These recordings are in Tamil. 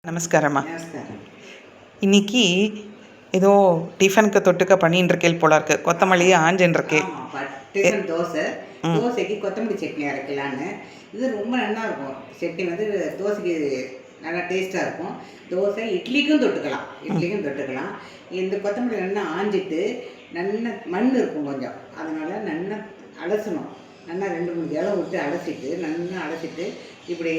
நமஸ்காரம்மா. நமஸ்காரம். இன்னைக்கு ஏதோ டிஃபனுக்கு தொட்டுக்க பண்ணின்னு இருக்கேள் போல இருக்கு. கொத்தமல்லி ஆஞ்சின்னு இருக்கே. டிஃபன் தோசைக்கு கொத்தமல்லி சட்னி அரைக்கலான்னு. இது ரொம்ப நல்லா இருக்கும். சட்னி வந்து தோசைக்கு நல்லா டேஸ்ட்டாக இருக்கும். தோசை இட்லிக்கும் தொட்டுக்கலாம். இந்த கொத்தமல்லி நல்லா ஆஞ்சிட்டு நல்லா மண் இருக்கும் கொஞ்சம், அதனால் நல்லா அலசணும். நல்லா 2-3 இலை விட்டு அலசிட்டு இப்படி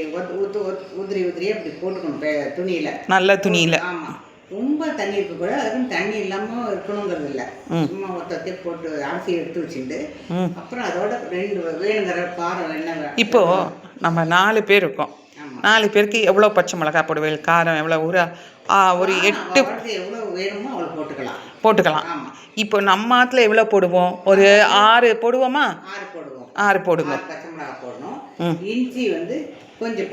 உதிரியாக இப்படி போட்டுக்கணும் துணியில், நல்ல துணியில். ஆமாம், ரொம்ப தண்ணி இருக்கக்கூடாது. அதுக்கும் தண்ணி இல்லாமல் இருக்கணுங்கிறது இல்லை. சும்மா ஒருத்தத்தையும் போட்டு அலசி எடுத்து வச்சுட்டு அப்புறம் அதோட 2 வேணுங்கிற காரம் என்ன. இப்போது நம்ம 4 பேர் இருக்கோம். 4 பேருக்கு எவ்வளோ பச்சை மிளகாய் போடுவேன், காரம் எவ்வளோ, ஒரு 8 எவ்வளோ வேணுமோ அவ்வளோ போட்டுக்கலாம். இப்போ நம்ம ஆற்றுல எவ்வளோ போடுவோம்? ஒரு 6 போடுவோமா? 6 போடுவோம். பச்சை மிளகாய் போடணும். இஞ்சி வந்து கொஞ்சம்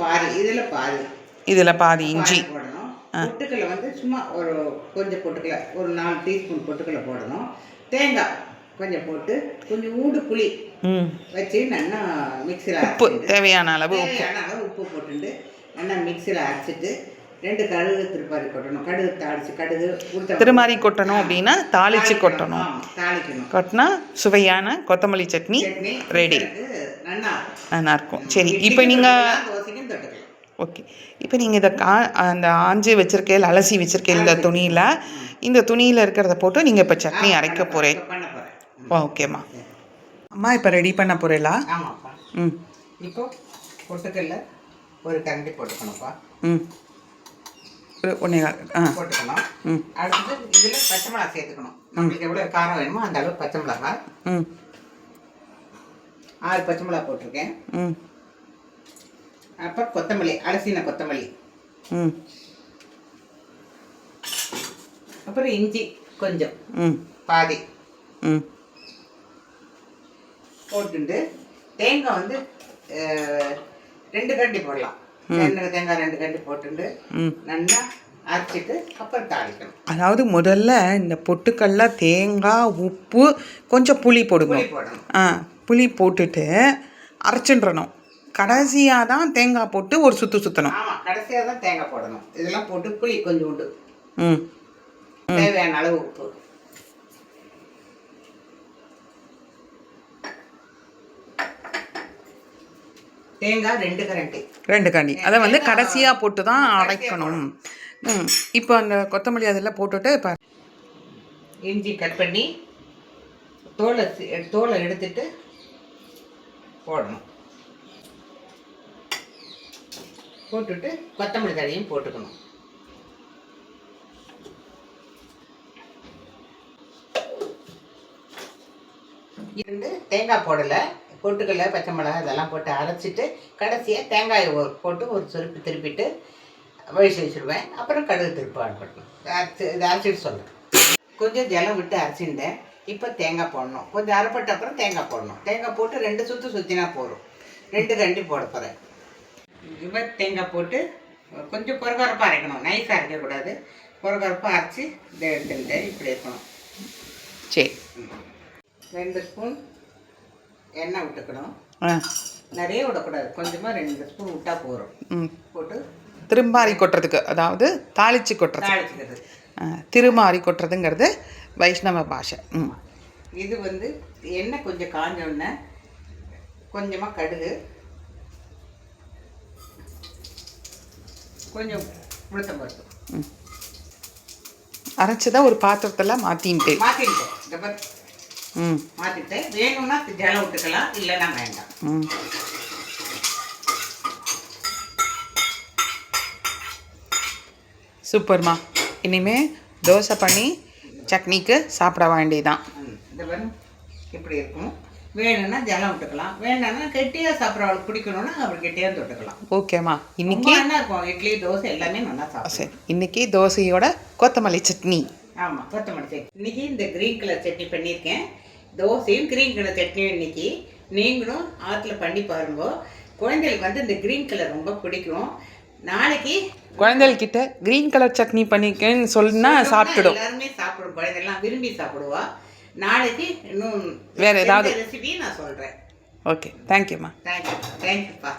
இதில் பாதி இஞ்சி போடணும். பொட்டுக்கடலை வந்து சும்மா ஒரு கொஞ்சம் பொட்டுக்கடலை, ஒரு 4 டீஸ்பூன் பொட்டுக்கடலை போடணும். தேங்காய் கொஞ்சம் போட்டு கொஞ்சம் ஊடு புளி வச்சு நல்லா மிக்சியில் உப்பு தேவையான அளவு உப்பு போட்டுட்டு நல்லா மிக்சியில் அரைச்சிட்டு 2 கடுகு திருப்பாரி கொட்டணும். திருமாரி கொட்டணும் அப்படின்னா தாளித்து கொட்டணும். கொட்டினா சுவையான கொத்தமல்லி சட்னி ரெடி. நல்லா இருக்கும். சரி, இப்போ நீங்கள் ஓகே, இப்போ நீங்கள் இதை அந்த ஆஞ்சி வச்சுருக்கேன், அலசி வச்சுருக்கேன் இந்த துணியில் இருக்கிறத போட்டு நீங்கள் இப்போ சட்னி அரைக்க போகிறேன். ஓகேம்மா. அம்மா இப்போ ரெடி பண்ண போகிறீங்களா? ஆமாப்பா. இப்போ பொட்டுக்கல்ல ஒரு கரண்டி போட்டுக்கணும்ப்பா. போட்டுக்கணும். அடுத்தது இதில் பச்சை மிளகாய் சேர்த்துக்கணும். நம்மளுக்கு எவ்வளோ காரம் வேணுமோ அந்த அளவுக்கு பச்சை மிளகாய். 6 பச்சை மிளகாய் போட்டிருக்கேன். அப்புறம் கொத்தமல்லி, அலசின கொத்தமல்லி. அப்புறம் இஞ்சி கொஞ்சம் பாதி போட்டுட்டு தேங்காய் வந்து 2 கரண்டி போடலாம். தேங்காய் 2 கரண்டி போட்டுட்டு நல்லா அரைச்சிட்டு அப்புறம் தாளிக்கணும். அதாவது முதல்ல இந்த பொட்டுக்கல்ல தேங்காய், உப்பு, கொஞ்சம் புளி போடணும். புளி போட்டுட்டு அரைச்சின்றணும். கடைசியாக தான் தேங்காய் போட்டு ஒரு சுற்றணும். ஆமாம், கடைசியாக தான் தேங்காய் போடணும். இதெல்லாம் போட்டு புளி கொஞ்சம் உண்டு, தேவையான அளவு உப்பு. தேங்காய் 2 கரண்டி அதை வந்து கடைசியாக போட்டு தான் அரைக்கணும். இப்போ அந்த கொத்தமல்லி அதெல்லாம் போட்டுட்டு இப்போ இஞ்சி கட் பண்ணி தோலை எடுத்துட்டு போடணும். போட்டுட்டு கொத்தமல்லி தழையும் போட்டுக்கணும். தேங்காய் போடலை, பொட்டுக்கடலை, பச்சை மிளகாய் இதெல்லாம் போட்டு அரைச்சிட்டு கடைசியாக தேங்காயை போட்டு ஒரு சுருப்பி திருப்பிட்டு வழிச்சு வச்சுருவேன். அப்புறம் கடுகு திருப்பாடு போட்டணும். இதை அரைச்சிட்டு சொல்லுவேன். கொஞ்சம் ஜலம் விட்டு அரைச்சிட்டேன். இப்போ தேங்காய் போடணும். கொஞ்சம் அரைப்பட்ட அப்புறம் தேங்காய் போடணும். தேங்காய் போட்டு 2 சுற்றினா போதும். 2 கரண்டி போட போகிறேன். இப்போ தேங்காய் போட்டு கொஞ்சம் கொரகொரப்பாக அரைக்கணும். நைஸாக அரைக்கக்கூடாது. கொரகொரப்பாக அரைச்சி இதை எடுத்துக்கிட்டேன். இப்படி இருக்கணும். சரி, 2 ஸ்பூன் எண்ணெய் விட்டுக்கணும். நிறைய விடக்கூடாது, கொஞ்சமாக 2 ஸ்பூன் விட்டால் போதும். போட்டு திருமாரி கொட்டுறதுக்கு, அதாவது தாளித்து கொட்டுறது. திருமாரி கொட்டுறதுங்கிறது வைஷ்ணவ பாஷை. இது வந்து எண்ணெய் கொஞ்சம் காஞ்சோடனே கொஞ்சமாக கடுகு, கொஞ்சம் உளுத்தம் பருப்பு அரைச்சதான் ஒரு பாத்திரத்தில் மாற்றிட்டேன். வேணும்னா ஜலம் விட்டுக்கலாம், இல்லைன்னா வேண்டாம். சூப்பர்மா. இனிமேல் தோசை பண்ணி சட்னிக்கு சாப்பிட வேண்டியதான். இப்படி இருக்கும். வேணும்னா ஜலம் விட்டுக்கலாம், வேண்டாம்னா கெட்டியாக சாப்பிட்றவளுக்கு பிடிக்கணும்னா அப்படி கெட்டியாக தொட்டுக்கலாம். ஓகேம்மா. இன்னைக்கு என்ன இருக்கும், இட்லி தோசை எல்லாமே நல்லா சாப்பிடும். சரி, இன்னைக்கு தோசையோட கொத்தமல்லி சட்னி. ஆமாம், கொத்தமல்லி சட்னி. இன்னைக்கு இந்த க்ரீன் கலர் சட்னி பண்ணியிருக்கேன். தோசையும் க்ரீன் கலர் சட்னியும் இன்னைக்கு நீங்களும் ஆற்றுல பண்ணி பாருங்க. குழந்தைகளுக்கு வந்து இந்த க்ரீன் கலர் ரொம்ப பிடிக்கும். நாளைக்கு குழந்தைகிட்ட க்ரீன் கலர் சட்னி பண்ணிக்கன்னு சொன்னா சாப்பிடும். எல்லாருமே சாப்பிடும், குழந்தைலாம் விரும்பி சாப்பிடுவா. நாளைக்கு இன்னும் வேறு ஏதாவது ரெசிபி நான் சொல்கிறேன். ஓகே, தேங்க்யூம்மா. தேங்க்யூப்பா.